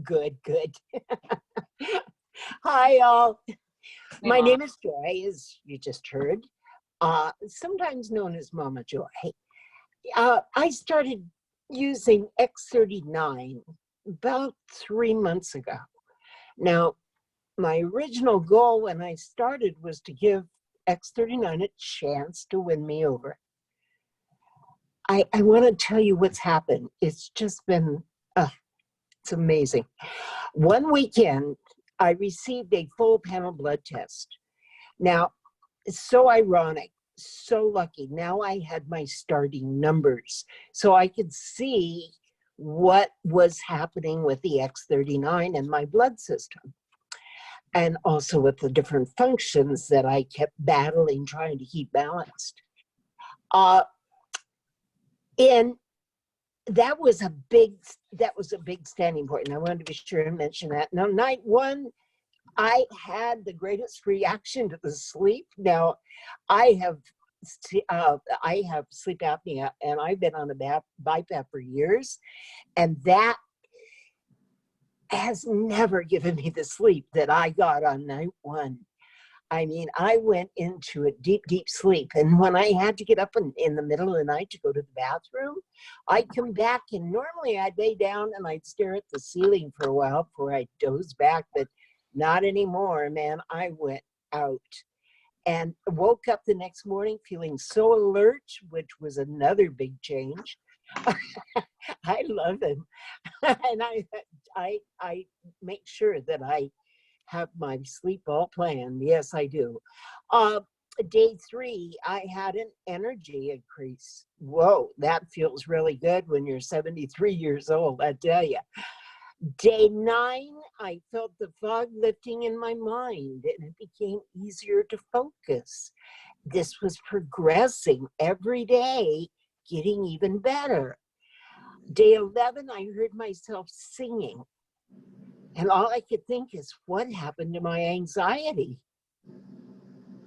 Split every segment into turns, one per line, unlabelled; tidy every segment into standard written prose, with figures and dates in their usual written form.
Good, good. Hi, all.
Hey,
My
Mom.
name is Joy, as you just heard, sometimes known as Mama Joy. I started using X39 about 3 months ago. Now, my original goal when I started was to give X39 a chance to win me over. I want to tell you what's happened. It's just been, it's amazing. One weekend, I received a full panel blood test. Now, it's so ironic, so lucky. Now I had my starting numbers, so I could see what was happening with the X39 in my blood system, and also with the different functions that I kept battling, trying to keep balanced. And that was a big standing point, and I wanted to be sure to mention that. Now, night one, I had the greatest reaction to the sleep. Now, I have sleep apnea, and I've been on a BiPAP for years, and that has never given me the sleep that I got on night one. I mean, I went into a deep, deep sleep, and when I had to get up in the middle of the night to go to the bathroom, I'd come back, and normally I'd lay down and I'd stare at the ceiling for a while before I'd doze back, but not anymore, man. I went out and woke up the next morning feeling so alert, which was another big change. I love it. And I make sure that I have my sleep all planned. Yes, I do. Day 3, I had an energy increase. Whoa, that feels really good when you're 73 years old, I tell you. Day 9, I felt the fog lifting in my mind, and it became easier to focus. This was progressing every day, getting even better. Day 11, I heard myself singing, and all I could think is, what happened to my anxiety?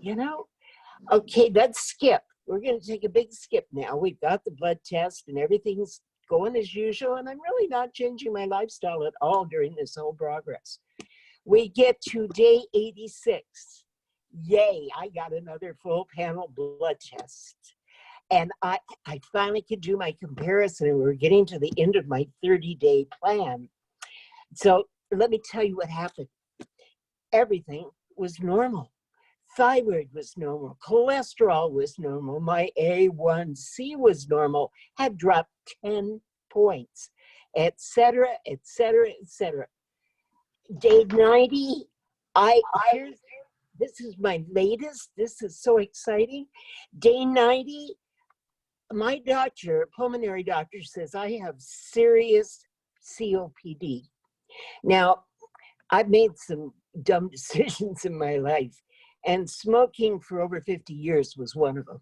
You know? Okay, let's skip. We're going to take a big skip now. We've got the blood test and everything's going as usual, and I'm really not changing my lifestyle at all during this whole progress. We get to day 86. Yay, I got another full panel blood test. And I finally could do my comparison, and we're getting to the end of my 30-day plan. So let me tell you what happened. Everything was normal. Thyroid was normal, cholesterol was normal, my A1C was normal, had dropped 10 points, etc., etc., etc. Day 90, this is my latest, this is so exciting. Day 90, my doctor, pulmonary doctor, says I have serious COPD. Now, I've made some dumb decisions in my life, and smoking for over 50 years was one of them.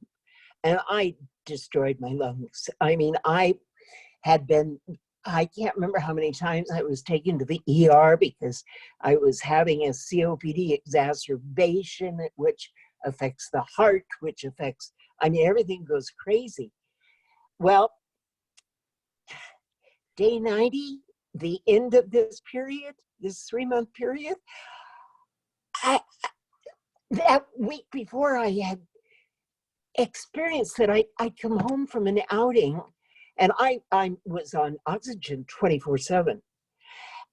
And I destroyed my lungs. I mean, I can't remember how many times I was taken to the ER because I was having a COPD exacerbation, which affects the heart, which affects, I mean, everything goes crazy. Well, day 90, the end of this period, this 3-month period, that week before I had experienced that I'd come home from an outing, and I was on oxygen 24/7.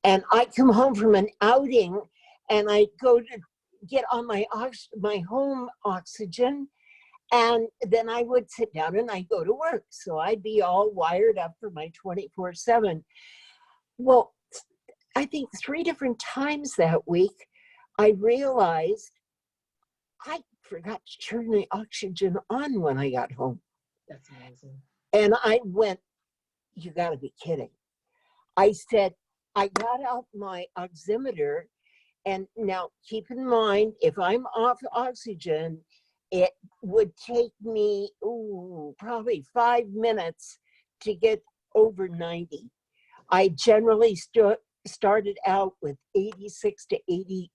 And I'd come home from an outing and I'd go to get on my home oxygen, and then I would sit down and I'd go to work. So I'd be all wired up for my 24/7. Well, I think 3 different times that week, I realized I forgot to turn the oxygen on when I got home.
That's amazing.
And I went, you gotta be kidding. I said, I got out my oximeter, and now keep in mind, if I'm off oxygen, it would take me, probably 5 minutes to get over 90. I generally started out with 86 to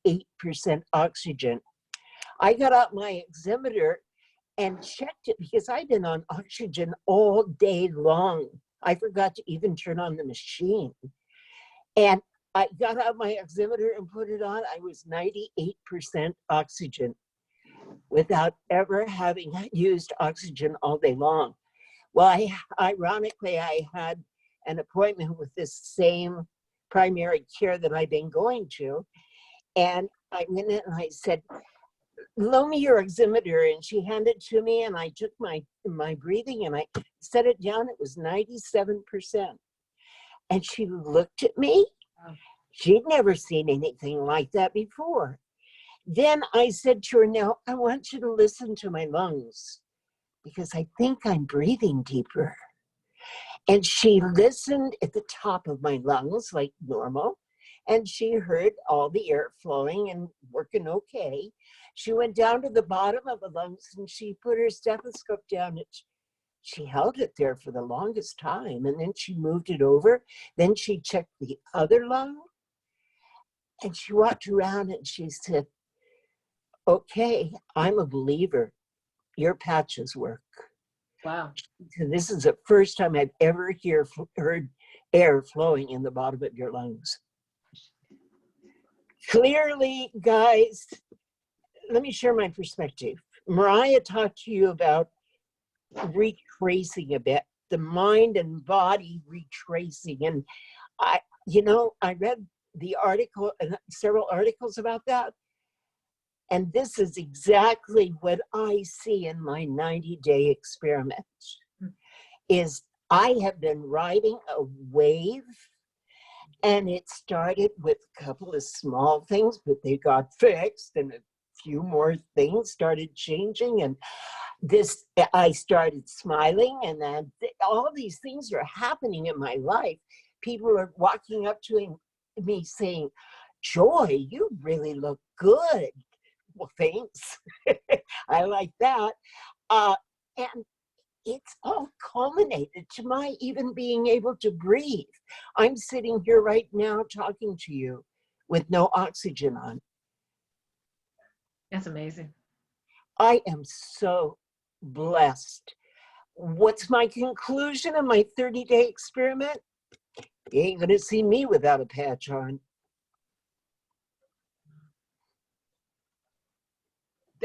88% oxygen. I got out my oximeter and checked it because I'd been on oxygen all day long. I forgot to even turn on the machine. And I got out my oximeter and put it on. I was 98% oxygen without ever having used oxygen all day long. Well, ironically, I had an appointment with this same primary care that I've been going to. And I went in and I said, loan me your oximeter. And she handed it to me and I took my breathing and I set it down. It was 97%. And she looked at me. She'd never seen anything like that before. Then I said to her, now I want you to listen to my lungs because I think I'm breathing deeper. And she listened at the top of my lungs like normal. And she heard all the air flowing and working okay. She went down to the bottom of the lungs and she put her stethoscope down. And she held it there for the longest time. And then she moved it over. Then she checked the other lung. And she walked around and she said, okay, I'm a believer. Your patches work.
Wow.
So this is the first time I've ever heard air flowing in the bottom of your lungs. Clearly, guys, let me share my perspective. Mariah talked to you about retracing a bit, the mind and body retracing. And I read the article and several articles about that. And this is exactly what I see in my 90-day experiment, is I have been riding a wave, and it started with a couple of small things, but they got fixed, and a few more things started changing, and I started smiling, and then all these things are happening in my life. People are walking up to me saying, Joy, you really look good. Well, thanks. I like that. And it's all culminated to my even being able to breathe. I'm sitting here right now talking to you with no oxygen on.
That's amazing.
I am so blessed. What's my conclusion of my 30-day experiment? You ain't gonna see me without a patch on.